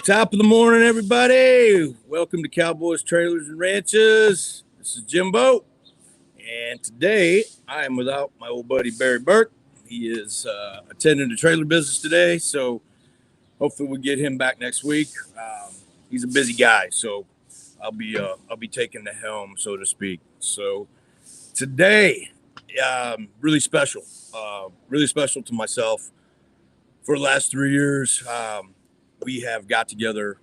Top of the morning, everybody. Welcome to Cowboys, Trailers, and Ranches. This is Jimbo, and today I am without my old buddy Barry Burke. He is attending the trailer business today, so hopefully we'll get him back next week. He's a busy guy, so I'll be taking the helm, so to speak. So today, really special to myself. For the last 3 years, we have got together,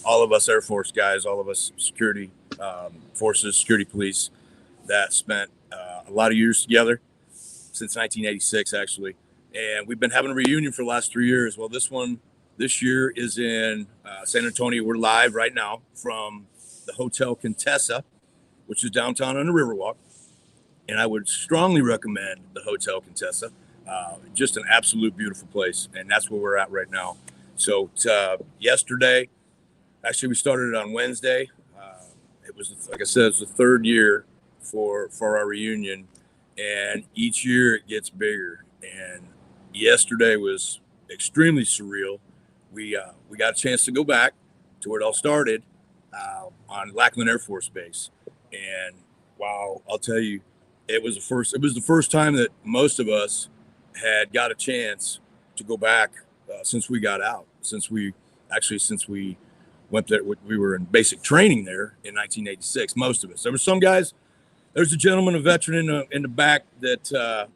all of us Air Force guys, all of us security forces, security police that spent a lot of years together since 1986, actually. And we've been having a reunion for the last 3 years. Well, this year is in San Antonio. We're live right now from the Hotel Contessa, which is downtown on the Riverwalk. And I would strongly recommend the Hotel Contessa. Just an absolute beautiful place. And that's where we're at right now. So yesterday, actually, we started it on Wednesday. It was, like I said, it's the third year for our reunion, and each year it gets bigger. And yesterday was extremely surreal. We got a chance to go back to where it all started on Lackland Air Force Base, and wow, I'll tell you, it was the first time that most of us had got a chance to go back since we got out. Since we went there, we were in basic training there in 1986. Most of us. There were some guys. There's a gentleman, a veteran in the back that's a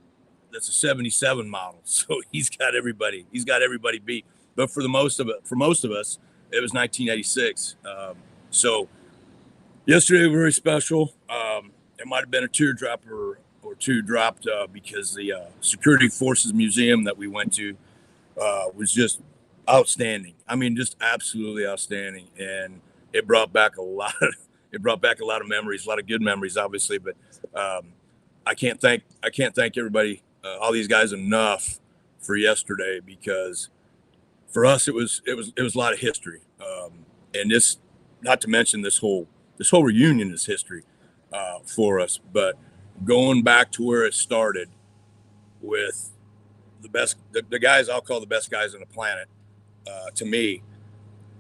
77 model. So he's got everybody beat. But for most of us, it was 1986. So yesterday was very special. There might have been a teardrop or two dropped because the Security Forces Museum that we went to was just outstanding. I mean, just absolutely outstanding, and it brought back a lot of memories, a lot of good memories, obviously. But I can't thank everybody, all these guys, enough for yesterday, because for us it was a lot of history, and this, not to mention this whole reunion is history for us. But going back to where it started with the guys I'll call the best guys on the planet, to me,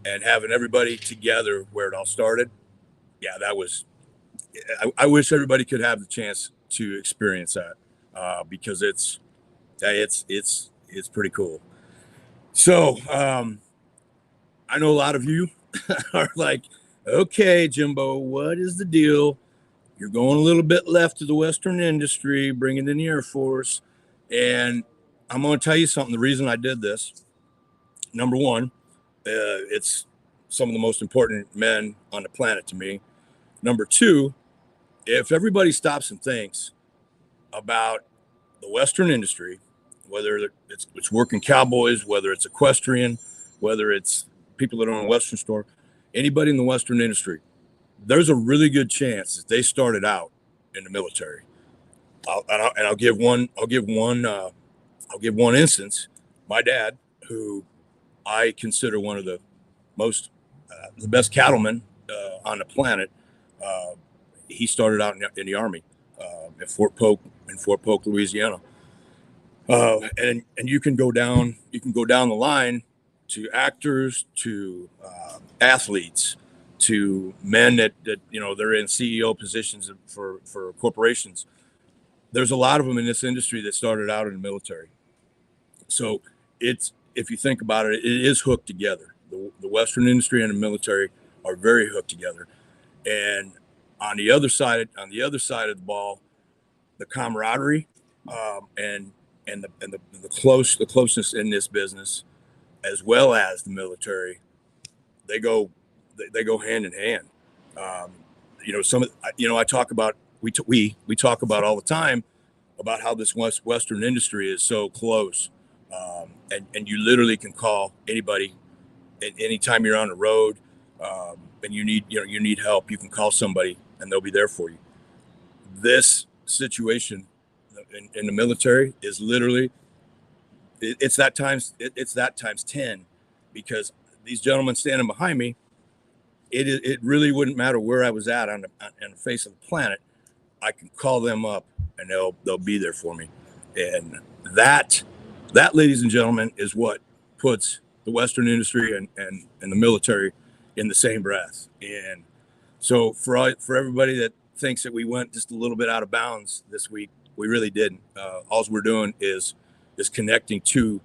and having everybody together where it all started. Yeah, that was, I wish everybody could have the chance to experience that, because it's pretty cool. So I know a lot of you are like, okay, Jimbo, what is the deal? You're going a little bit left to the Western industry, bringing in the Air Force. And I'm going to tell you something. The reason I did this, number one, it's some of the most important men on the planet to me. Number two, if everybody stops and thinks about the Western industry, whether it's working cowboys, whether it's equestrian, whether it's people that own a Western store, anybody in the Western industry, there's a really good chance that they started out in the military. I'll give one instance. My dad, who I consider one of the best cattlemen on the planet, he started out in the Army at Fort Polk, Louisiana. And you can go down the line to actors, to athletes, to men that they're in CEO positions for corporations. There's a lot of them in this industry that started out in the military. So if you think about it, it is hooked together. The Western industry and the military are very hooked together. And on the other side of the ball, the camaraderie and the closeness in this business, as well as the military, they go hand in hand. I talk about, we talk about all the time about how this Western industry is so close, and you literally can call anybody anytime you're on the road, and you need help. You can call somebody and they'll be there for you. This situation in the military is literally, it's that times 10, because these gentlemen standing behind me, it really wouldn't matter where I was at on the face of the planet. I can call them up and they'll be there for me. And that, ladies and gentlemen, is what puts the Western industry and the military in the same breath. And so for everybody that thinks that we went just a little bit out of bounds this week, we really didn't. All we're doing is connecting two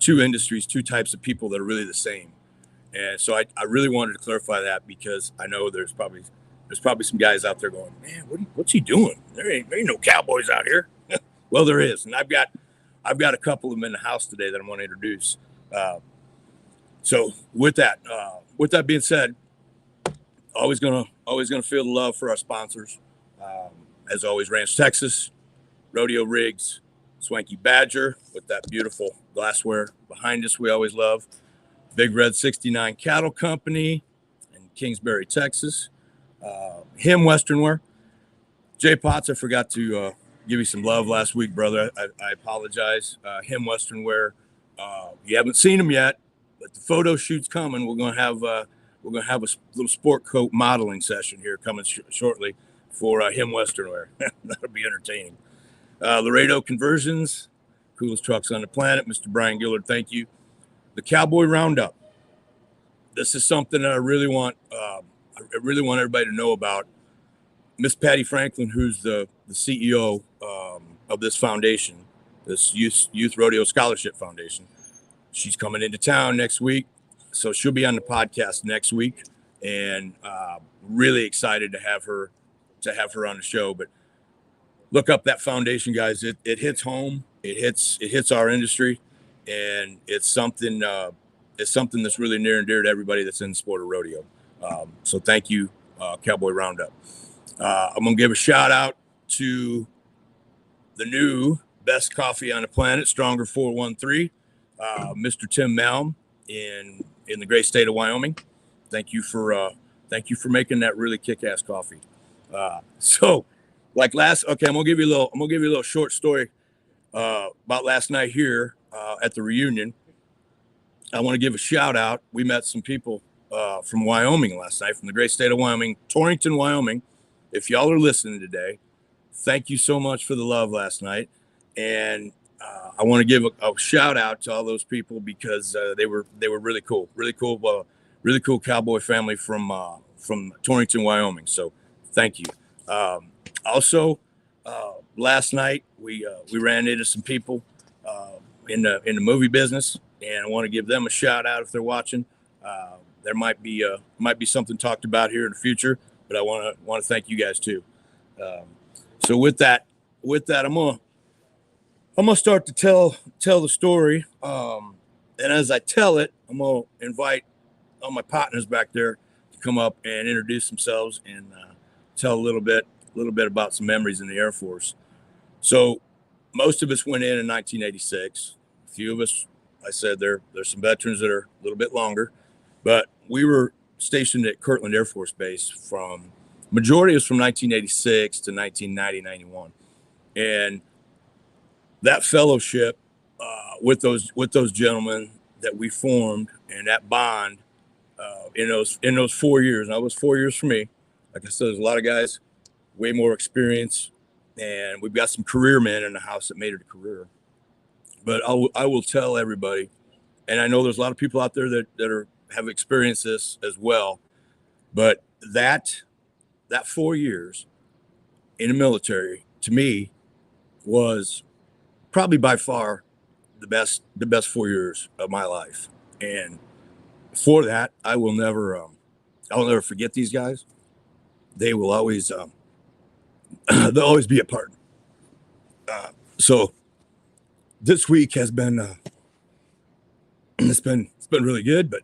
industries, two types of people that are really the same. And so I really wanted to clarify that, because I know there's probably some guys out there going, man, what's he doing? There ain't no cowboys out here. Well, there is, and I've got a couple of them in the house today that I want to introduce. So with that being said, always gonna feel the love for our sponsors. As always, Ranch Texas, Rodeo Rigs, Swanky Badger with that beautiful glassware behind us we always love. Big Red 69 Cattle Company in Kingsbury, Texas. Him Western Wear. Jay Potts, I forgot to give you some love last week, brother. I apologize. Him Western Wear. You haven't seen him yet, but the photo shoot's coming. We're gonna have a little sport coat modeling session here coming shortly for Him Western Wear. That'll be entertaining. Laredo Conversions, coolest trucks on the planet. Mr. Brian Gillard, thank you. The Cowboy Roundup. This is something that I really want everybody to know about. Miss Patty Franklin, who's the CEO of this foundation, this Youth Rodeo Scholarship Foundation. She's coming into town next week, so she'll be on the podcast next week, and really excited to have her on the show. But look up that foundation, guys. It hits home. It hits our industry, and it's something that's really near and dear to everybody that's in the sport of rodeo. So thank you, Cowboy Roundup. I'm gonna give a shout out to the new best coffee on the planet, Stronger 413, Mr. Tim Malm in the great state of Wyoming. Thank you for making that really kick-ass coffee. So like I'm gonna give you a little short story about last night here at the reunion. I want to give a shout out. We met some people from Wyoming last night, from the great state of Wyoming, Torrington, Wyoming. If y'all are listening today, thank you so much for the love last night. And I want to give a shout out to all those people, because they were really cool, really cool cowboy family from Torrington, Wyoming. So thank you. Also, last night we ran into some people in the movie business, and I want to give them a shout out if they're watching. There might be something talked about here in the future, but I want to thank you guys too. So with that, I'm gonna start to tell the story. And as I tell it, I'm gonna invite all my partners back there to come up and introduce themselves and tell a little bit about some memories in the Air Force. So most of us went in 1986. A few of us, I said, there's some veterans that are a little bit longer, but we were stationed at Kirtland Air Force Base majority was from 1986 to 1990, 91. And that fellowship with those gentlemen that we formed, and that bond in those 4 years. Now, it was 4 years for me. Like I said, there's a lot of guys, way more experience, and we've got some career men in the house that made it a career. But I will tell everybody, and I know there's a lot of people out there that have experienced this as well, but that 4 years in the military, to me, was probably by far the best 4 years of my life. And for that, I will never forget these guys. They will always they'll always be a part. So this week has been it's been really good, but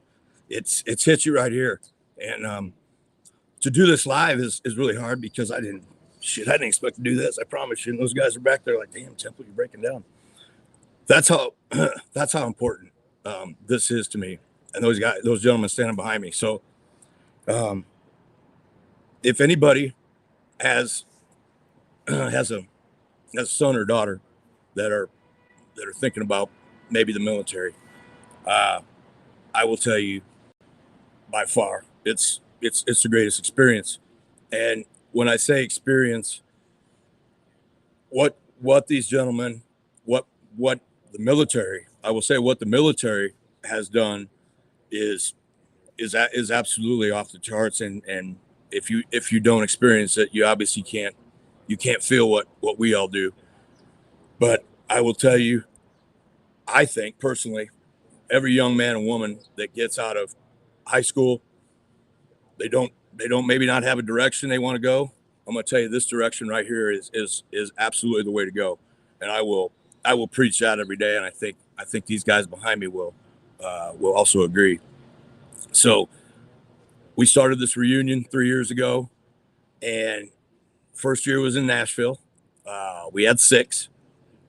it's hit you right here. And to do this live is really hard, because I didn't expect to do this. I promise you. And those guys are back there like, damn, Temple, you're breaking down. That's how important this is to me. And those gentlemen standing behind me. So if anybody has a son or daughter that are thinking about maybe the military, I will tell you, by far, it's the greatest experience. And when I say experience, what these gentlemen, what the military, I will say what the military has done is absolutely off the charts. And if you don't experience it, you obviously can't feel what we all do. But I will tell you, I think personally, every young man and woman that gets out of high school, they don't maybe not have a direction they want to go. I'm going to tell you, this direction right here is absolutely the way to go. And I will preach that every day. And I think these guys behind me will also agree. So we started this reunion 3 years ago, and first year was in Nashville. We had 6.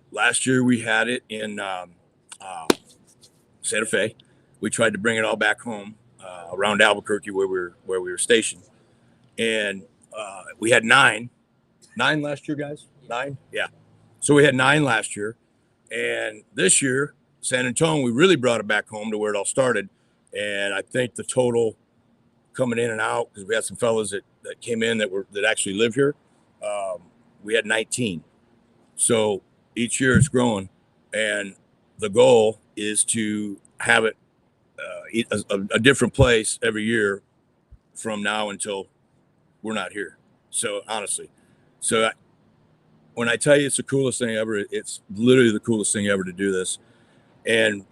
Last year we had it in Santa Fe. We tried to bring it all back home around Albuquerque where we were stationed, and we had 9 last year, guys. 9, yeah. So we had 9 last year, and this year San Antonio, we really brought it back home to where it all started. And I think the total coming in and out, because we had some fellas that came in that actually live here, we had 19. So each year it's growing, and the goal is to have it a different place every year from now until we're not here. So honestly, when I tell you it's the coolest thing ever, it's literally the coolest thing ever to do this. And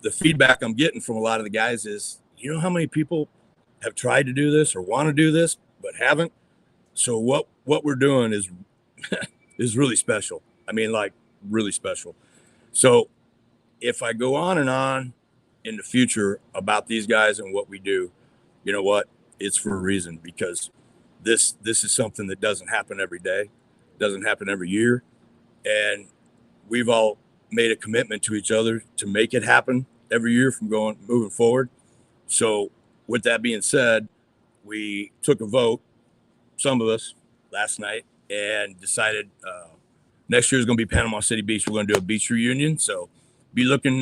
the feedback I'm getting from a lot of the guys is, you know how many people have tried to do this or want to do this but haven't? So what we're doing is is really special. I mean, like, really special. So if I go on and on in the future about these guys and what we do, you know what? It's for a reason, because this is something that doesn't happen every day, doesn't happen every year. And we've all made a commitment to each other to make it happen every year from moving forward. So with that being said, we took a vote, some of us, last night, and decided next year is going to be Panama City Beach. We're going to do a beach reunion. So be looking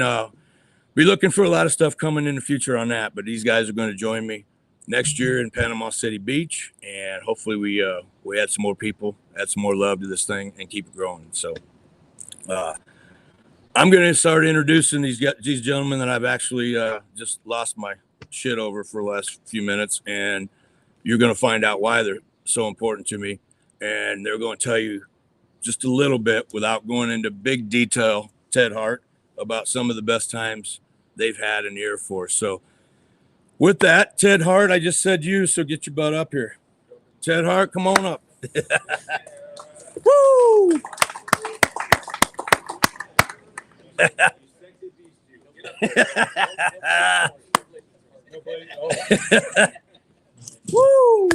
for a lot of stuff coming in the future on that. But these guys are going to join me next year in Panama City Beach, and hopefully we add some more people, add some more love to this thing, and keep it growing. So I'm going to start introducing these gentlemen that I've actually just lost my shit over for the last few minutes, and you're going to find out why they're so important to me, and they're going to tell you just a little bit, without going into big detail, Ted Hart, about some of the best times they've had in the Air Force. So with that, Ted Hart, I just said you, so get your butt up here. Ted Hart, come on up. Woo! Woo!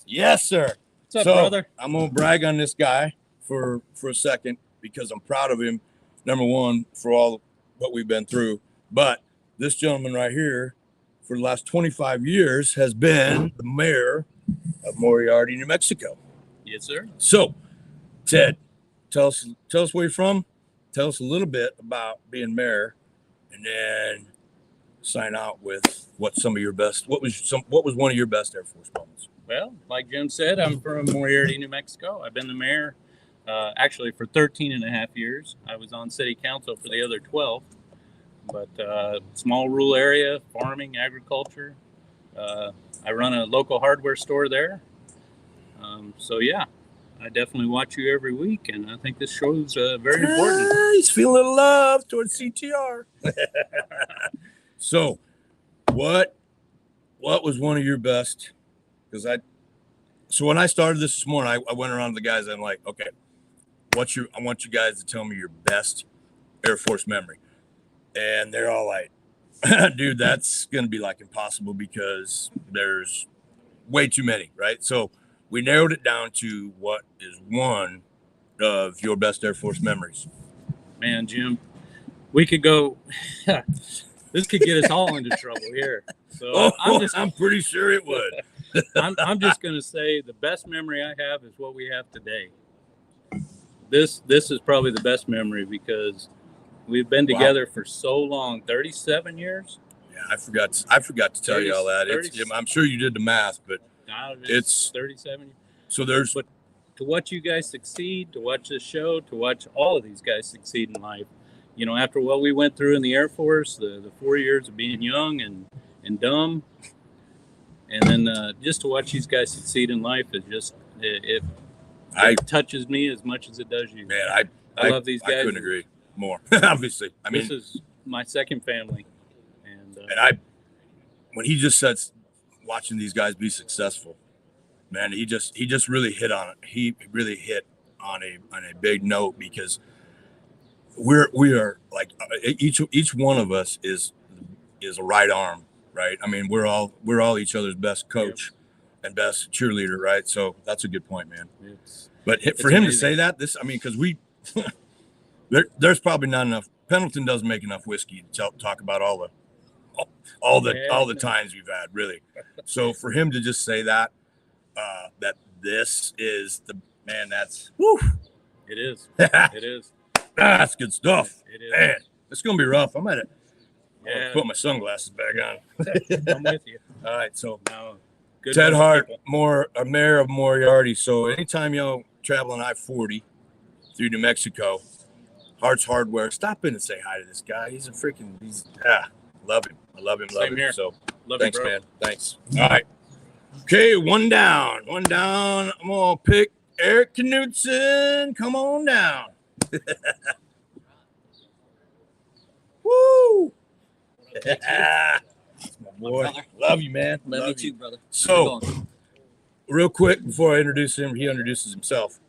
Yes, sir. What's up, brother? I'm gonna brag on this guy for a second, because I'm proud of him. Number one, for all what we've been through, but this gentleman right here, for the last 25 years, has been the mayor of Moriarty, New Mexico. Yes, sir. So, Ted, tell us where you're from. Tell us a little bit about being mayor, and then sign out with what was one of your best Air Force moments. Well, like Jim said, I'm from Moriarty, New Mexico. I've been the mayor actually for 13 and a half years. I was on city council for the other 12. But small rural area, farming, agriculture. I run a local hardware store there. So, yeah, I definitely watch you every week, and I think this show's very important. He's feeling a little love towards CTR. So, what was one of your best? So when I started this morning, I went around to the guys. And I'm like, okay, I want you guys to tell me your best Air Force memory. And they're all like, dude, that's going to be like impossible because there's way too many, right? So we narrowed it down to what is one of your best Air Force memories. Man, Jim, we could go. This could get us all into trouble here. So I'm pretty sure it would. I'm just going to say the best memory I have is what we have today. This is probably the best memory because we've been together for so long, 37 years. Yeah, I forgot to tell you all that. I'm sure you did the math, but it's 37. So but to watch you guys succeed, to watch this show, to watch all of these guys succeed in life, after what we went through in the Air Force, the 4 years of being young and dumb, and then just to watch these guys succeed in life is just it touches me as much as it does you. Man, I love these guys. I couldn't agree more. Obviously, I mean, this is my second family, and when he just said watching these guys be successful, man, he just really hit on it. He really hit on a big note, because we are like each one of us is a right arm, right? I mean, we're all each other's best coach and best cheerleader, right? So that's a good point, man. But for him to say that, because there's probably not enough. Pendleton doesn't make enough whiskey to talk about all the times we've had, really. So for him to just say that this is the man, that's whew. It is. It is. That's good stuff. It is. Man, it's gonna be rough. I'm gonna put my sunglasses back on. I'm with you. All right, so good Ted Hart, mayor of Moriarty. So anytime y'all traveling I-40 through New Mexico, Hart's Hardware, stop in and say hi to this guy. He's love him. I love him. Same here. So love thanks, you, bro. man. Thanks. All right. Okay, one down. I'm gonna pick Eric Knudsen. Come on down. Woo! My boy, love you, man. Love you too, brother. So, real quick before I introduce him, he introduces himself.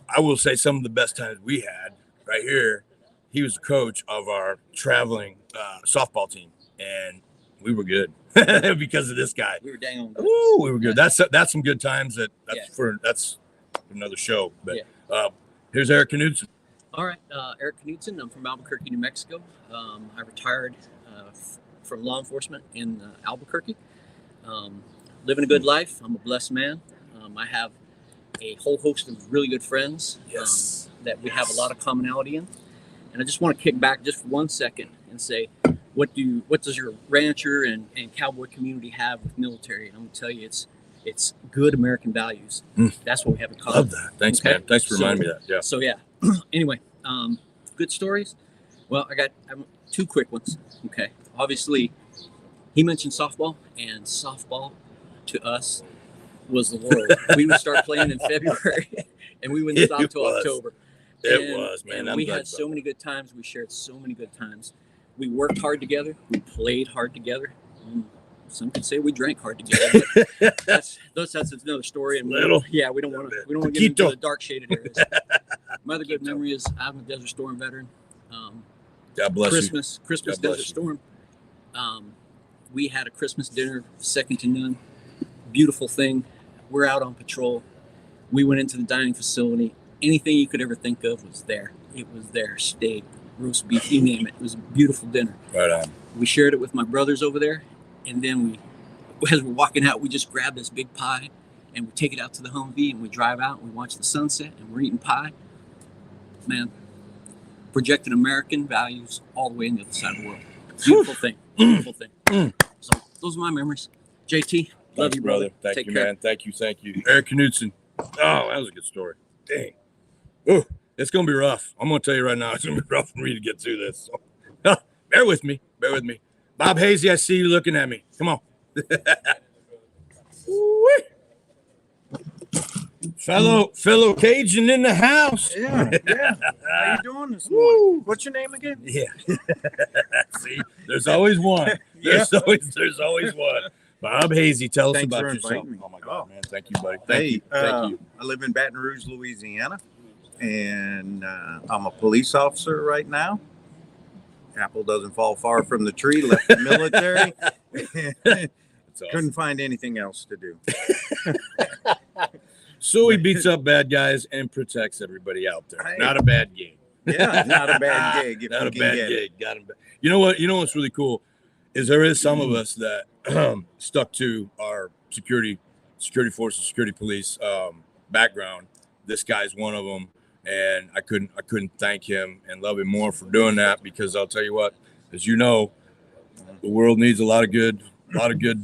I will say some of the best times we had right here. He was the coach of our traveling softball team, and we were good because of this guy. We were dang on good. Ooh, we were good. That's some good times. That's for another show. But here's Eric Knudsen. All right, Eric Knudsen. I'm from Albuquerque, New Mexico. I retired from law enforcement in Albuquerque. Living a good life. I'm a blessed man. I have a whole host of really good friends that we have a lot of commonality in. And I just want to kick back just for 1 second and say, what does your rancher and cowboy community have with military? And I'm going to tell you, it's good American values. That's what we have in common. Love that. Thanks, man. Thanks for reminding me of that. Yeah. So anyway, good stories. Well, I have 2 quick ones. Okay. Obviously, he mentioned softball, and softball to us was the world. We would start playing in February, and we wouldn't stop until October. It was, man. And we had so many good times. We shared so many good times. We worked hard together. We played hard together. Some could say we drank hard together. But that's another story. And we don't want to get into the dark shaded areas. My other good memory is I'm a Desert Storm veteran. God bless Christmas God bless Desert Storm. We had a Christmas dinner, second to none. Beautiful thing. We're out on patrol. We went into the dining facility. Anything you could ever think of was there. It was there. Steak, roast beef, you name it. It was a beautiful dinner. Right on. We shared it with my brothers over there. And then as we're walking out, we just grab this big pie and we take it out to the Humvee and we drive out and we watch the sunset and we're eating pie. Man, projected American values all the way on the other side of the world. Beautiful thing. Beautiful thing. So those are my memories. JT, love you, brother. Thank you, man. Thank you. Eric Knudsen. Oh, that was a good story. Dang. Oh, it's going to be rough. I'm going to tell you right now, it's going to be rough for me to get through this. So, bear with me. Bob Hazy, I see you looking at me. Come on. Fellow Cajun in the house. Yeah. How you doing this morning? What's your name again? Yeah. See, there's always one. There's always one. Bob Hazy, tell us about yourself. Me. Oh my God, man! Thank you, buddy. Thank you. I live in Baton Rouge, Louisiana, and I'm a police officer right now. Apple doesn't fall far from the tree. Left the military. Awesome. Couldn't find anything else to do. So he beats up bad guys and protects everybody out there. Not a bad game. Yeah, not a bad gig. Not a bad gig. Got him. You know what? You know what's really cool is there is some of us that stuck to our security forces, security police background. This guy's one of them, and I couldn't thank him and love him more for doing that, because I'll tell you what, as you know, the world needs a lot of good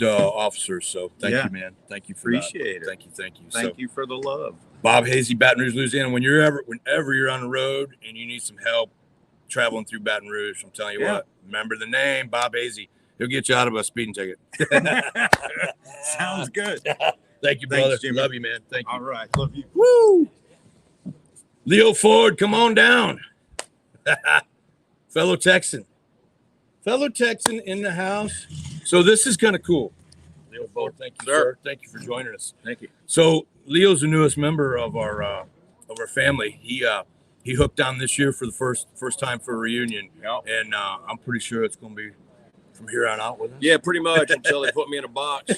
officers. So thank you, man. Thank you for Appreciate that. it. Thank you. Thank you for the love. Bob Hazy, Baton Rouge, Louisiana. Whenever you're on the road and you need some help traveling through Baton Rouge. I'm telling you Yeah. what. Remember the name, Bob Hazy. He'll get you out of a speeding ticket. Sounds good. Thank you, Thanks, brother. Jimmy. Love you, man. Thank you. All right. Love you. Woo! Leo Ford, come on down. Fellow Texan in the house. So this is kind of cool. Leo Ford, thank you, sir. Thank you for joining us. Thank you. So Leo's the newest member of our family. He hooked on this year for the first time for a reunion, and I'm pretty sure it's going to be from here on out with us. Yeah, pretty much until they put me in a box.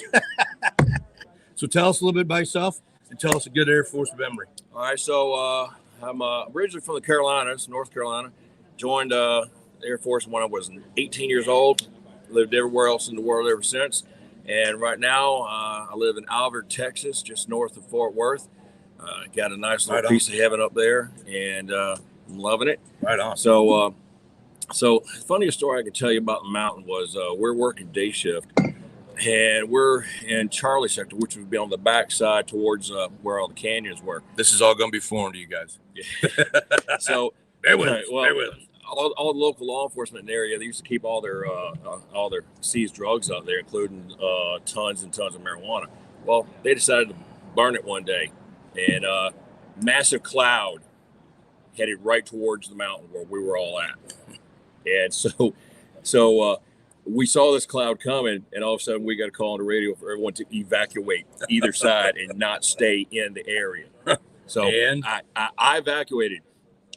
So tell us a little bit about yourself and tell us a good Air Force memory. All right, so I'm originally from the Carolinas, North Carolina. Joined the Air Force when I was 18 years old. Lived everywhere else in the world ever since. And right now, I live in Alvord, Texas, just north of Fort Worth. Got a nice little piece of heaven up there, and I'm loving it. Right on. So the funniest story I can tell you about the mountain was we're working day shift, and we're in Charlie sector, which would be on the backside towards where all the canyons were. This is all going to be foreign to you guys. So bear with us. Bear with us. All the local law enforcement in the area, they used to keep all their seized drugs out there, including tons and tons of marijuana. Well, they decided to burn it one day, and massive cloud headed right towards the mountain where we were all at. And so we saw this cloud coming, and all of a sudden we got a call on the radio for everyone to evacuate either side and not stay in the area. So And? I evacuated.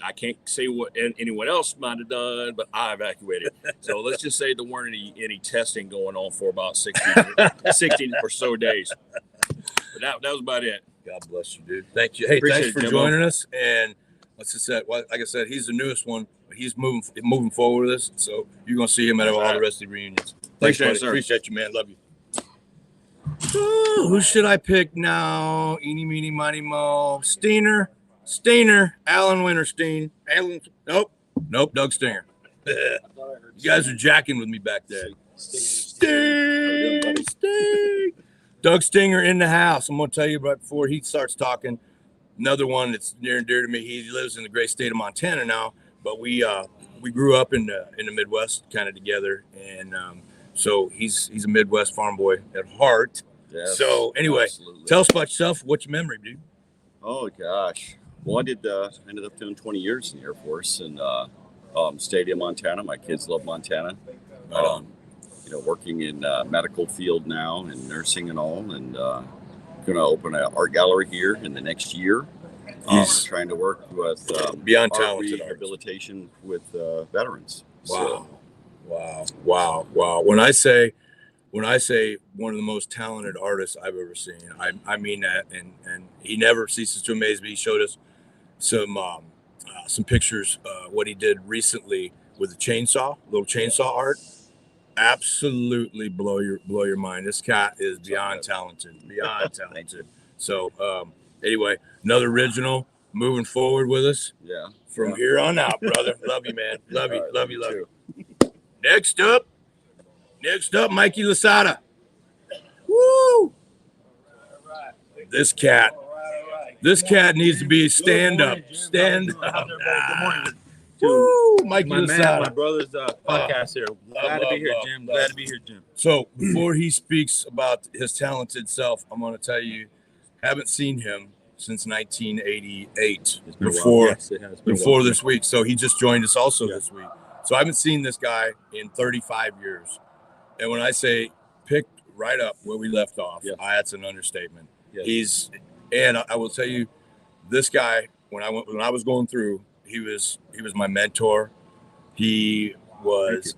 I can't say what anyone else might have done, but I evacuated. So let's just say there weren't any testing going on for about 16 or so days. But that was about it. God bless you, dude. Thank you. Hey, Appreciate thanks for it, Jimbo. joining us. And let's just say, like I said, he's the newest one. He's moving forward with us. So you're going to see him at all the rest of the reunions. Thanks, Appreciate it, buddy. sir. Appreciate you, man. Love you. Ooh, who should I pick now? Eeny, meeny, miny, mo. Steiner, Alan Winterstein. Nope, Doug Stinger. You guys are jacking with me back there. Sting. Doug Stinger in the house. I'm going to tell you right before he starts talking. Another one that's near and dear to me. He lives in the great state of Montana now, but we grew up in the Midwest kind of together, and so he's a Midwest farm boy at heart. Yes, So anyway, absolutely. tell us about yourself. What's your memory, dude? Oh gosh. Well, I ended up doing 20 years in the Air Force and stayed in Montana. My kids love Montana. Working in medical field now and nursing and all, and going to open an art gallery here in the next year. Trying to work with Beyond art talented rehabilitation with veterans. Wow. Wow. When I say one of the most talented artists I've ever seen, I mean that, and he never ceases to amaze me. He showed us some pictures, what he did recently with the little chainsaw art. Absolutely blow your mind. This cat is beyond talented. So anyway, another original moving forward with us. Yeah. From here on out, brother. Love you, man. Love you. Right, Love you. too. Next up, Mikey Lasada. Woo! This cat needs to be stand up. Good morning. Woo! Mikey My man, Lasada. my brother's podcast here. Glad to be here, Jim. Glad to be here, Jim. So before he speaks about his talented self, I'm going to tell you, haven't seen him since 1988. Before this week. So he just joined us also this week. So I haven't seen this guy in 35 years. And when I say picked right up where we left off, that's an understatement. Yes. And I will tell you, this guy, when I was going through, he was my mentor. He was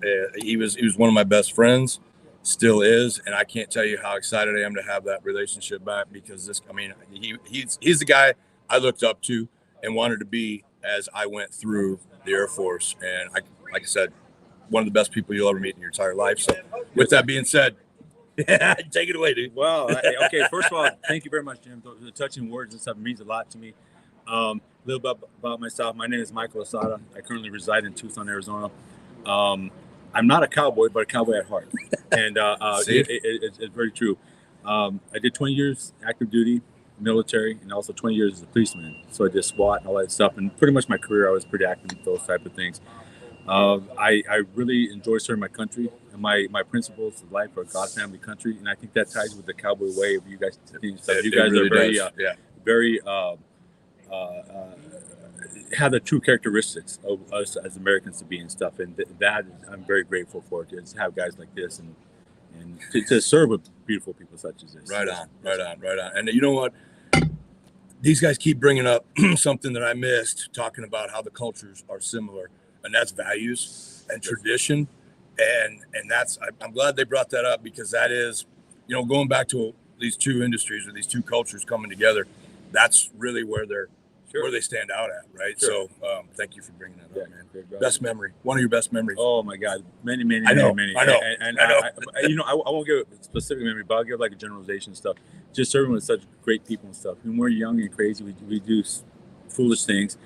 one of my best friends, still is, and I can't tell you how excited I am to have that relationship back, because he's the guy I looked up to and wanted to be as I went through the Air Force. And like I said, one of the best people you'll ever meet in your entire life. So with that being said, take it away, dude. Well, okay. First of all, thank you very much, Jim. The touching words and stuff means a lot to me. A little bit about myself. My name is Michael Lasada. I currently reside in Tucson, Arizona. I'm not a cowboy, but a cowboy at heart. And it's very true. I did 20 years active duty, military, and also 20 years as a policeman. So I did SWAT and all that stuff. And pretty much my career, I was pretty active in those type of things. I really enjoy serving my country, and my principles of life are God, family, country, and I think that ties with the cowboy way of you guys. You guys really are very, does. very have the true characteristics of us as Americans to be and stuff, and that I'm very grateful for, to have guys like this and to serve with beautiful people such as this. Right on. And you know what? These guys keep bringing up something that I missed, talking about how the cultures are similar, and that's values and tradition. And that's, I'm glad they brought that up, because that is, you know, going back to these two industries or these two cultures coming together, that's really where they stand out at, right? Sure. So thank you for bringing that up, man. Great, Best memory, one of your best memories. Oh my God, many. I know. And I won't give a specific memory, but I'll give like a generalization stuff. Just serving with such great people and stuff. When we're young and crazy, we do foolish things,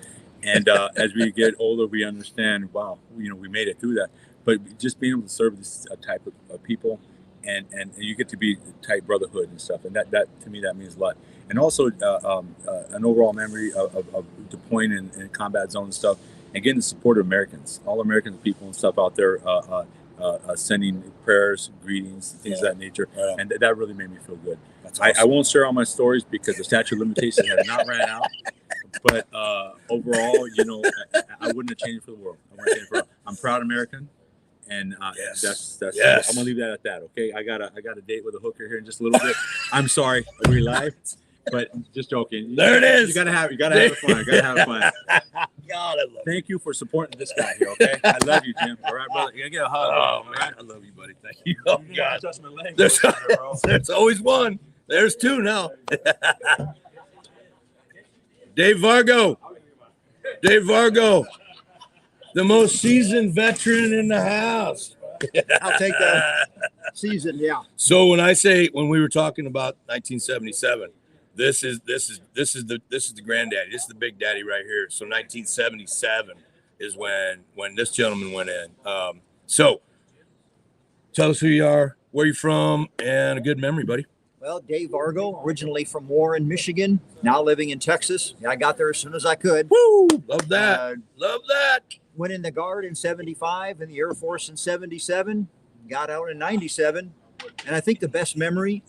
and as we get older, we understand. Wow, you know, we made it through that. But just being able to serve this type of people, and you get to be tight brotherhood and stuff, and that to me that means a lot. And also an overall memory of deploying in combat zone and stuff, and getting the support of Americans, all American people and stuff out there, sending prayers, greetings, things of that nature, and that really made me feel good. That's awesome. I won't share all my stories because the statute of limitations has not ran out. But overall, you know, I wouldn't have changed for the world. I'm proud American. And that's Yes. I'm gonna leave that at that. Okay, I got a date with a hooker here in just a little bit. I'm sorry, are we live? But just joking. There it is. You gotta have fun. God, I love Thank you for supporting this guy here. Okay, I love you, Jim. All right, brother. You gotta get a hug. Oh, man. man, right? I love you, buddy. Thank you. Oh, God. Touch my leg. There's always one. There's two now. Dave Vargo, the most seasoned veteran in the house. I'll take that. Season, yeah. So when we were talking about 1977, this is the granddaddy. This is the big daddy right here. So 1977 is when this gentleman went in. So tell us who you are, where you're from, and a good memory, buddy. Well, Dave Vargo, originally from Warren, Michigan, now living in Texas. I got there as soon as I could. Woo! Love that. Love that. Went in the Guard in 75, in the Air Force in 77, got out in 97. And I think the best memory,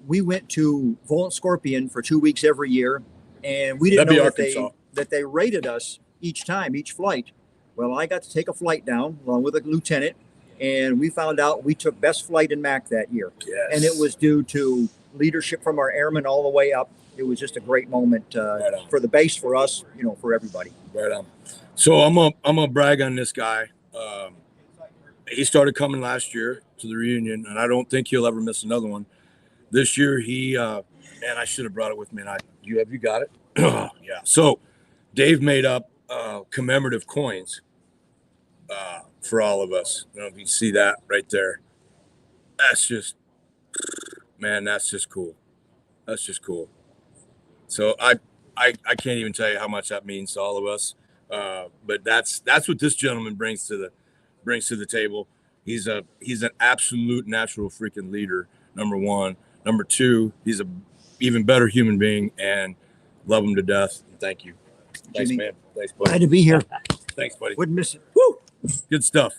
we went to Volent Scorpion for 2 weeks every year, and we didn't know that they rated us each flight. Well, I got to take a flight down along with a lieutenant, and we found out we took best flight in MAC that year. Yes. And it was due to leadership from our airmen all the way up. It was just a great moment for the base, for us, you know, for everybody. Right on. So I'm gonna brag on this guy. He started coming last year to the reunion, and I don't think he'll ever miss another one. This year, man, I should have brought it with me. And you got it? Yeah. So Dave made up commemorative coins for all of us. I don't know if you can see that right there. That's just cool. That's just cool. So I can't even tell you how much that means to all of us. But that's what this gentleman brings to the table. He's an absolute natural freaking leader. Number one. Number two, he's a even better human being, and love him to death. Thank you. Thanks, Jimmy, man. Thanks, buddy. Glad to be here. Thanks, buddy. Wouldn't miss it. Woo! Good stuff.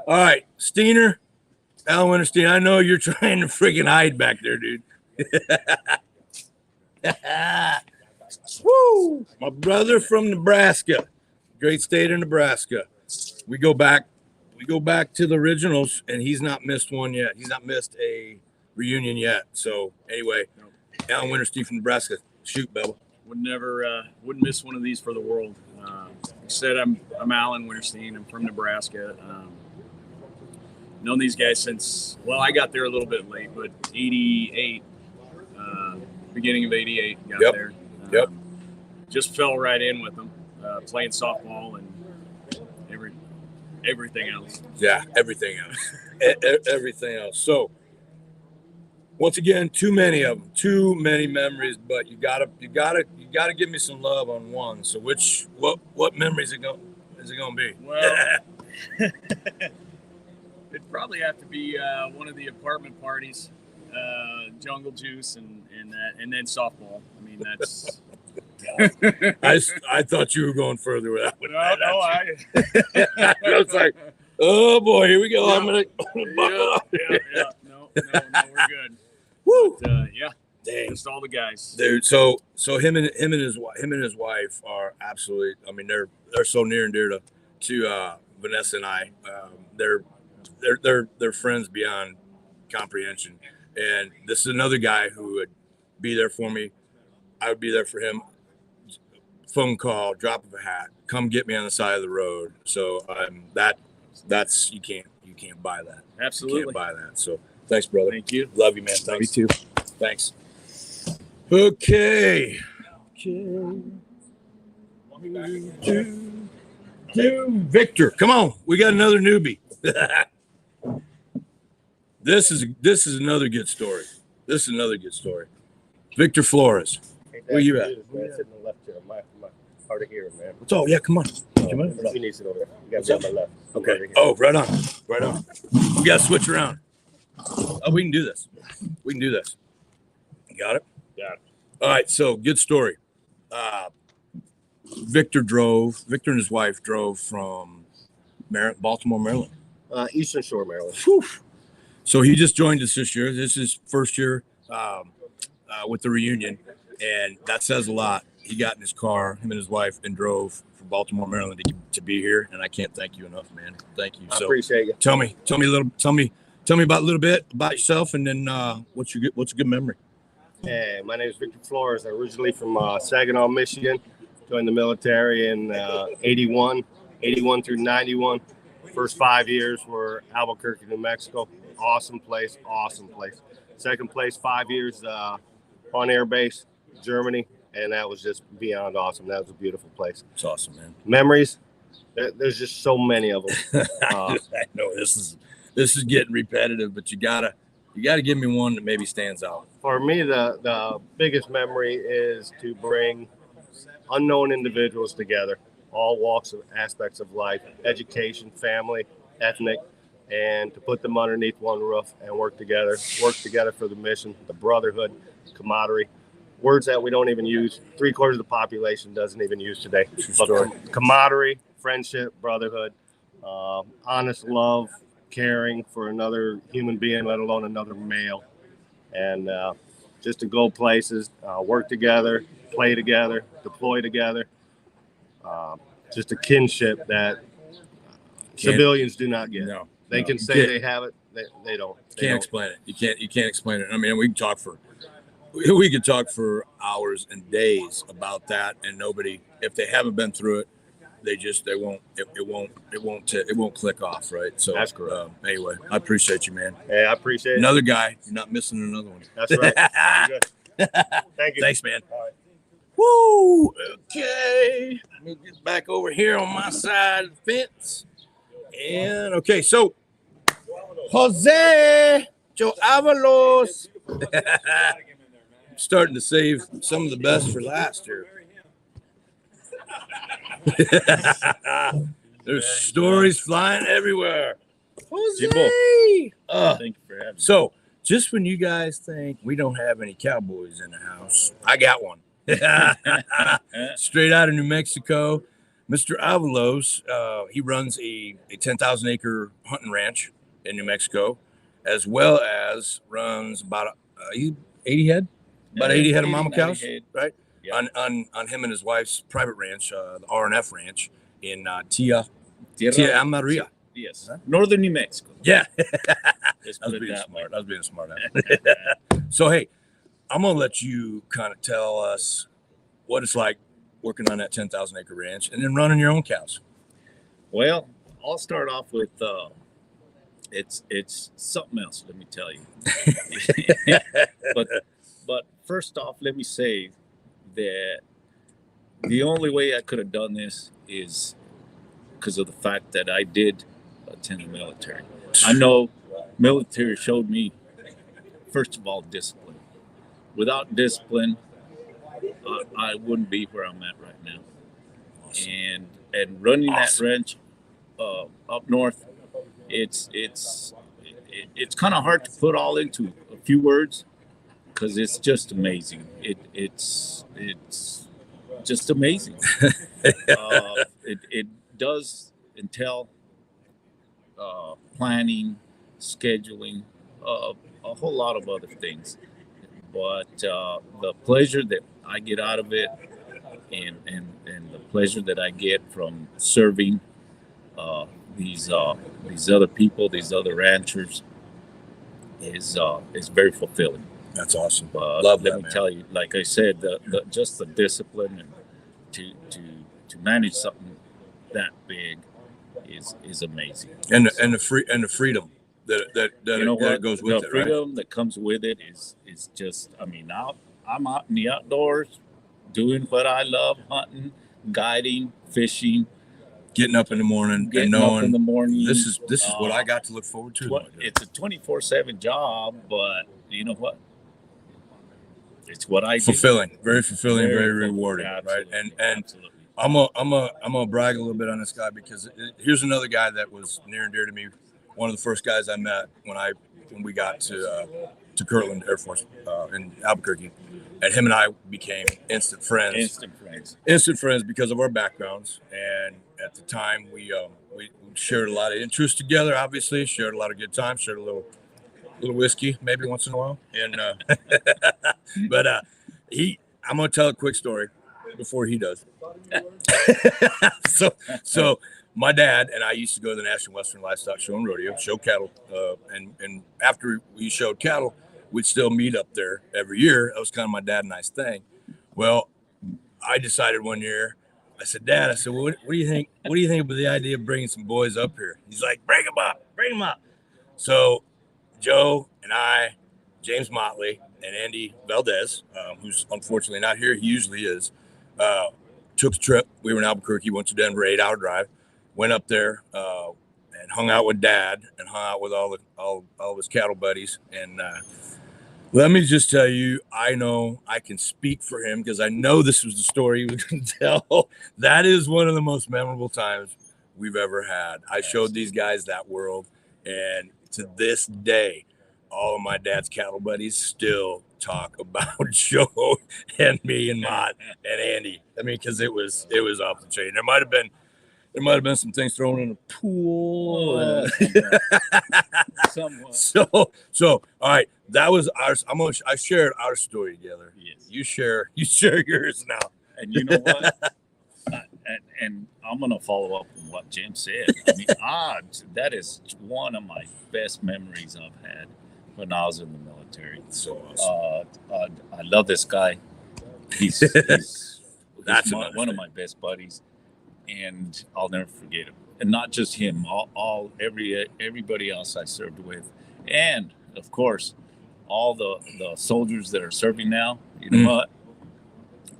All right, Steiner, Alan Winterstein, I know you're trying to freaking hide back there, dude. Woo! My brother from Nebraska, great state of Nebraska. We go back to the originals, and he's not missed one yet. He's not missed a reunion yet. So anyway, Alan Winterstein from Nebraska. Shoot, Bubba. Wouldn't miss one of these for the world. Like I said, I'm Alan Winterstein. I'm from Nebraska. Known these guys since, well, I got there a little bit late, but 88, beginning of 88 got there. Just fell right in with them, playing softball and everything else. Yeah, everything else. Everything else. So once again, too many memories, but you gotta give me some love on one. So what memories is it gonna be? Well, it'd probably have to be one of the apartment parties, Jungle Juice and then softball. I mean, that's I thought you were going further with that one. I was like, oh boy, here we go. Yeah. I'm gonna buckle up. No, we're good. Woo! But, yeah, Dang. just all the guys. Dude, so him and his wife are absolutely. I mean, they're so near and dear to Vanessa and I. They're friends beyond comprehension. And this is another guy who would be there for me. I would be there for him. Phone call, drop of a hat, come get me on the side of the road. So that's you can't buy that. Absolutely. You can't buy that. So thanks, brother. Thank you. Love you, man. Thanks. too. Thanks. Okay. Victor, come on. We got another newbie. This is another good story. Victor Flores. Where you at? Man, sitting on the left chair. My hard of hearing, man. What's all? Yeah, come on. Come on. You need to sit over there. You got to be on my left. I'm hard Okay. of hearing. Oh, right on. We got to switch around. Oh, we can do this. You got it? Got it. All right. So good story. Victor and his wife drove from Baltimore, Maryland. Eastern Shore, Maryland. Whew. So he just joined us this year. This is his first year with the reunion, and that says a lot. He got in his car, him and his wife, and drove from Baltimore, Maryland to be here. And I can't thank you enough, man. Thank you. I So appreciate you. tell me about a little bit about yourself, and then what's a good memory? Hey, my name is Victor Flores. I'm originally from Saginaw, Michigan. Joined the military in 81 through 91. First 5 years were Albuquerque, New Mexico. Awesome place. Second place, 5 years on air base, Germany. And that was just beyond awesome. That was a beautiful place. It's awesome, man. Memories, there's just so many of them. I know this is getting repetitive, but you gotta give me one that maybe stands out. For me, the biggest memory is to bring unknown individuals together, all walks of aspects of life, education, family, ethnic, and to put them underneath one roof and work together for the mission, the brotherhood, camaraderie, words that we don't even use. 3/4 of the population doesn't even use today. But camaraderie, friendship, brotherhood, honest love, caring for another human being, let alone another male, and just to go places, work together, play together, deploy together. Just a kinship that civilians do not get. No, They can say they have it. They don't. Can't explain it. You can't explain it. I mean, we could talk for hours and days about that, and nobody, if they haven't been through it, it won't click off, right? So That's correct. Anyway, I appreciate you, man. Hey, I appreciate it. Another guy, you're not missing another one. That's right. You're good. Thank you. Thanks, man. All right. Woo! Okay, let me get back over here on my side of the fence. And okay, so Jose Joe Avalos. Starting to save some of the best for last year. There's stories flying everywhere. Jose! Thank you for having me. So, just when you guys think we don't have any cowboys in the house, I got one. Straight out of New Mexico. Mr. Avalos, he runs a 10,000 acre hunting ranch in New Mexico, as well as runs about 80 head? About 80 head of mama cows, right? Yeah. On him and his wife's private ranch, the R&F ranch in Tia Maria. Yes. Northern New Mexico. Yeah. Let's I was put it being that way. smart. I was being smart. So, hey, I'm going to let you kind of tell us what it's like working on that 10,000 acre ranch and then running your own cows. Well, I'll start off with it's something else, let me tell you. But first off, let me say that the only way I could have done this is because of the fact that I did attend the military. I know military showed me, first of all, discipline. Without discipline, I wouldn't be where I'm at right now. Awesome. And running that ranch up north, it's kind of hard to put all into a few words because it's just amazing. It's just amazing. it does entail planning, scheduling, a whole lot of other things. But the pleasure that I get out of it, and the pleasure that I get from serving these other people, these other ranchers, is very fulfilling. That's awesome. Let me tell you, like I said, the just the discipline and to manage something that big is amazing. And the freedom that You know what? goes with the it, right? freedom that comes with it is just. I mean, I'm out in the outdoors, doing what I love: hunting, guiding, fishing, Getting up in the morning and getting up knowing in the morning. this is what I got to look forward to. It's a 24/7 job, but you know what? It's what I do. Fulfilling, very fulfilling, very rewarding, Absolutely. right? And Absolutely. I'm gonna brag a little bit on this guy because here's another guy that was near and dear to me. One of the first guys I met when we got to Kirtland Air Force in Albuquerque, and him and I became instant friends. Instant friends because of our backgrounds. And at the time, we shared a lot of interests together. Obviously, shared a lot of good times. Shared a little whiskey maybe once in a while. And but I'm gonna tell a quick story before he does. So my dad and I used to go to the National Western Livestock Show and Rodeo, show cattle, and after we showed cattle, we'd still meet up there every year. That was kind of my dad and I's thing. Well, I decided one year, I said, Dad, I said, well, what do you think? What do you think about the idea of bringing some boys up here? He's like, bring them up. So Joe and I, James Motley, and Andy Valdez, who's unfortunately not here, he usually is, took the trip. We were in Albuquerque, went to Denver, 8-hour drive, went up there and hung out with Dad and hung out with all of his cattle buddies. And let me just tell you, I know I can speak for him because I know this was the story he was going to tell. That is one of the most memorable times we've ever had. I showed these guys that world, and to this day, all of my dad's cattle buddies still talk about Joe and me and Mott and Andy. I mean, because it was off the chain. There might have been some things thrown in a pool. Somewhat. So all right, that was ours. I shared our story together. Yes. You share yours now. And you know what? And I'm gonna follow up on what Jim said. I mean, that is one of my best memories I've had when I was in the military. So awesome. I love this guy. He's one of my best buddies, and I'll never forget him. And not just him, everybody else I served with, and of course, all the soldiers that are serving now. You know what?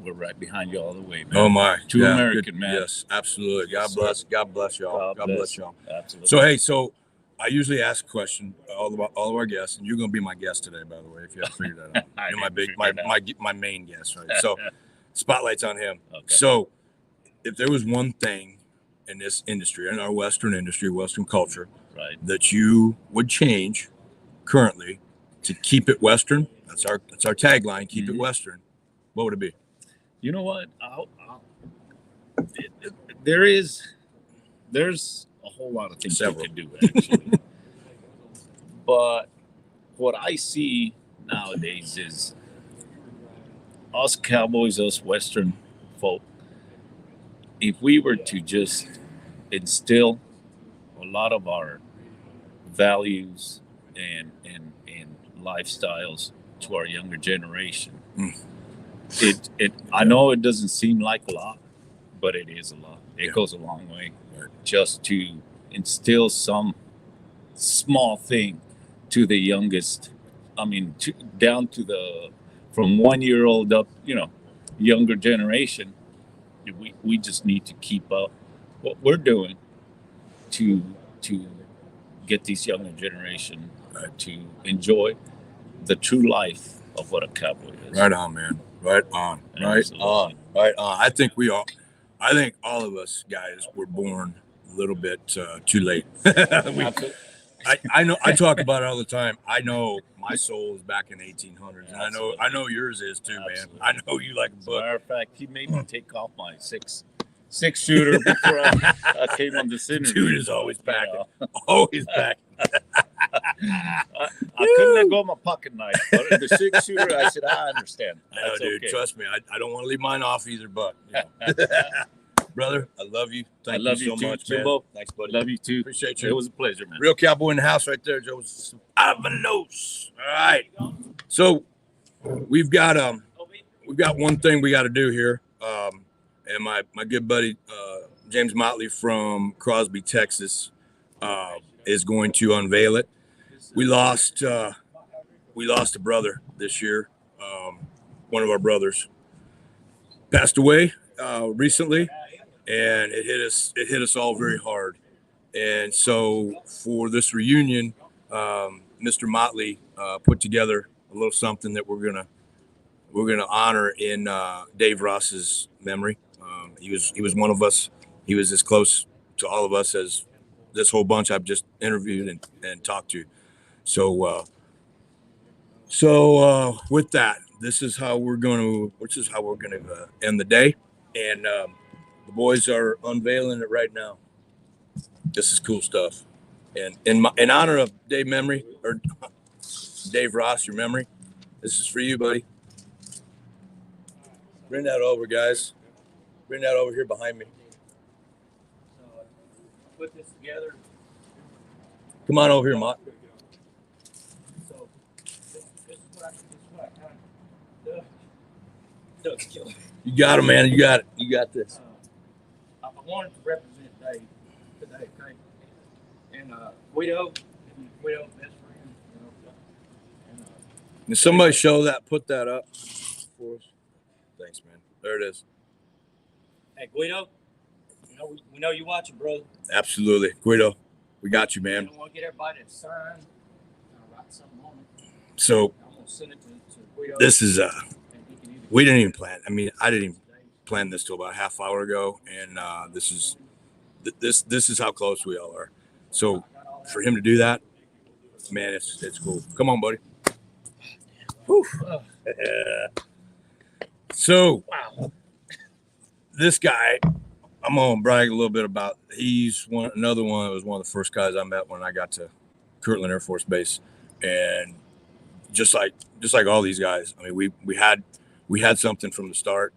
We're right behind you all the way, man. Oh my, True American, man. Yes, absolutely. God bless y'all. God bless y'all. Absolutely. So I usually ask a question all of our guests, and you're going to be my guest today, by the way, if you haven't figured that out. You're my main guest, right? So spotlight's on him. Okay. So if there was one thing in this industry, in our Western industry, Western culture, right, that you would change currently to keep it Western, that's our tagline, keep it Western, what would it be? You know what? There's a whole lot of things you can do, actually. But what I see nowadays is us cowboys, us Western folk, if we were to just instill a lot of our values and lifestyles to our younger generation, I know it doesn't seem like a lot, but it is a lot. It goes a long way just to instill some small thing to the youngest. I mean, down to from 1 year old up, younger generation. We just need to keep up what we're doing to get these younger generation to enjoy the true life of what a cowboy is. Right on, man. Right on. Absolutely. Right on. I think all of us guys were born a little bit too late. I know. I talk about it all the time. I know my soul is back in 1800s, and I know yours is too, man. I know you like a book. As a matter of fact, he made me take off my six 6-shooter before I came on this interview. Dude is always packing. Always packing. I couldn't let go of my pocket knife, but the 6-shooter, I said, I understand. I know, That's dude. okay. Trust me. I don't want to leave mine off either, but you know. Brother, I love you. Thank I love you so you too, much, man. Jimbo. Thanks, buddy. Love you too. Appreciate you. It was a pleasure, man. Real cowboy in the house right there, Joe. Avanos. All right. So we've got one thing we got to do here. And my good buddy James Motley from Crosby, Texas, is going to unveil it. We lost a brother this year. One of our brothers passed away recently, and it hit us all very hard. And so for this reunion, Mr. Motley put together a little something that we're gonna honor in Dave Ross's memory. He was one of us. He was as close to all of us as this whole bunch I've just interviewed and talked to. So with that, this is how we're going to end the day. And the boys are unveiling it right now. This is cool stuff. And in honor of Dave Ross, your memory, this is for you, buddy. Bring that over, guys. Bring that over here behind me. Put this together. Come on over here, Mott. So this is what I kind of do. You got it, man. You got it. You got this. I wanted to represent Dave today, okay? And Guido, best friend, you know. And, Can somebody put that up for us? Thanks, man. There it is. hey, Guido, we know you watching, brother. Absolutely. Guido, we got you, I man. don't want to get everybody to sign. Write something on it. So I'm gonna send it to Guido. this is and he can either we didn't even plan. I mean, I didn't even plan this till about a half hour ago, and this is how close we all are. So for him to do that, man, it's cool. Come on, buddy. Whew. So wow. this guy, I'm gonna brag a little bit about. He's another one that was one of the first guys I met when I got to Kirtland Air Force Base, and just like all these guys, I mean, we had something from the start,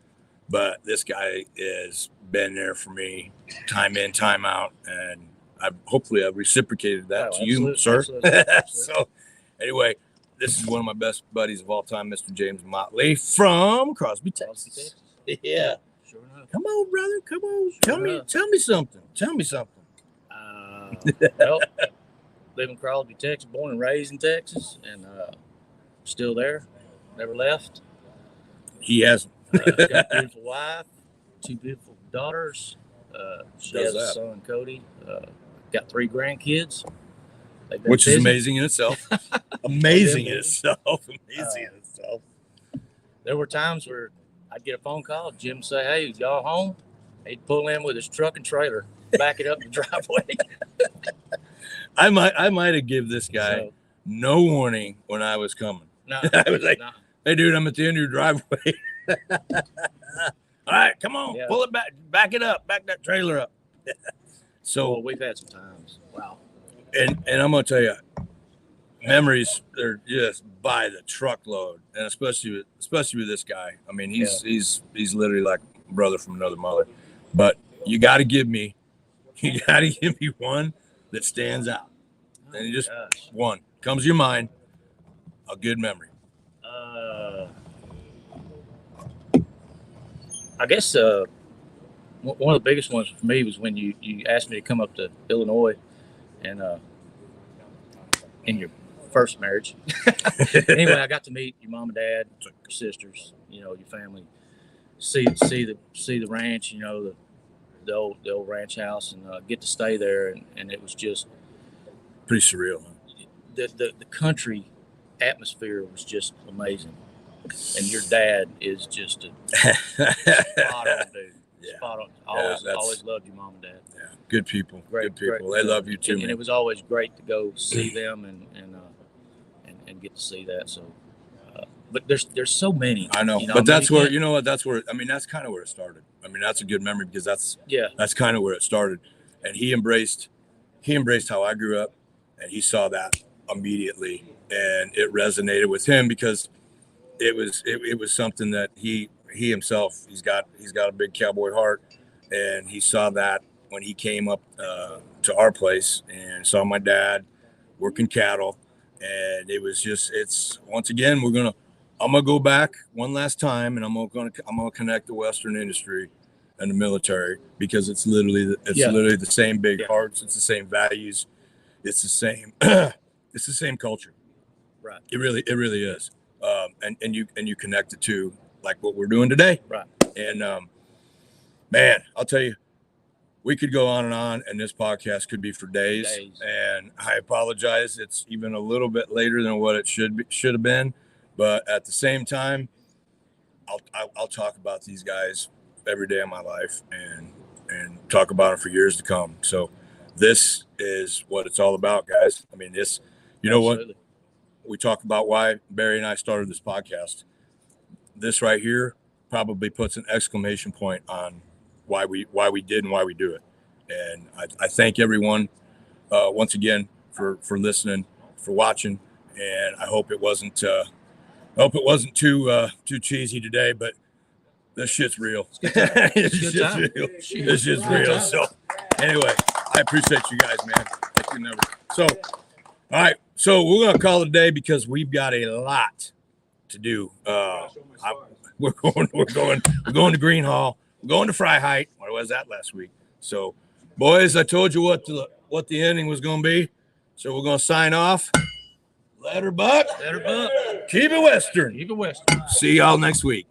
but this guy has been there for me time in, time out, and hopefully I've reciprocated that to you, sir. Absolutely. So anyway, this is one of my best buddies of all time, Mr. James Motley from Crosby, Texas. Yeah. Sure enough. Come on, brother. Come on. Sure Tell me something. Tell me something. Well, live in Crosby, Texas, born and raised in Texas, and still there. Never left. He hasn't. Got a beautiful wife, 2 beautiful daughters. She Does has a that. son, Cody. Got 3 grandkids. They've been Which is busy. amazing in itself. Amazing in itself. Amazing in itself. There were times where I'd get a phone call, Jim say, "Hey, y'all home?" He'd pull in with his truck and trailer, back it up the driveway. I might have given this guy So, no warning when I was coming. no, I was like, no. hey, dude, I'm at the end of your driveway. All right, come on. Yeah. Pull it back it up. Back that trailer up. So So, we've had some times. Wow. and I'm going to tell you, memories, they're just by the truckload. And especially with this guy. I mean, he's literally like a brother from another mother. But you got to give me one that stands out. And you just Gosh. one comes to your mind, a good memory. I guess one of the biggest ones for me was when you asked me to come up to Illinois and in your first marriage. Anyway, I got to meet your mom and dad, your sisters, your family, see the ranch, the old ranch house, and get to stay there, and it was just Pretty surreal. Huh? the country atmosphere was just amazing. And your dad is just a spot on dude. Yeah. Spot on. Yeah, Always loved your mom and dad. Yeah, good people. Great, Good people. great. They love you too, And man. it was always great to go see them and get to see that. So, but there's so many. I know, you know, but I mean, that's you where can't- you know what? That's where I mean, that's kind of where it started. I mean, that's a good memory because that's Yeah. kind of where it started. And he embraced how I grew up, and he saw that immediately, and it resonated with him because it was something that he himself, he's got a big cowboy heart, and he saw that when he came up to our place and saw my dad working cattle. And it was just, it's, once again, I'm gonna go back one last time, and I'm gonna connect the Western industry and the military, because it's literally the same big hearts, it's the same values, it's the same it's the same culture. Right. It really is. And you connect it to like what we're doing today. Right. And man, I'll tell you, we could go on, and this podcast could be for days. And I apologize, it's even a little bit later than what it should have been, but at the same time, I'll talk about these guys every day of my life and talk about them for years to come. So this is what it's all about, guys. I mean, this, you know what? We talk about why Barry and I started this podcast. This right here probably puts an exclamation point on why we did and why we do it. And I thank everyone once again for listening, for watching, and I hope it wasn't too cheesy today, but this shit's real. This shit's real. So anyway, I appreciate you guys, man. Thank you, never. So all right, so we're gonna call it a day because we've got a lot to do. We're going to Green Hall. We're going to Fry Height. What was that last week? So, boys, I told you what the ending was going to be. So we're going to sign off. Let her buck. Let her buck. Keep it Western. Keep it Western. See y'all next week.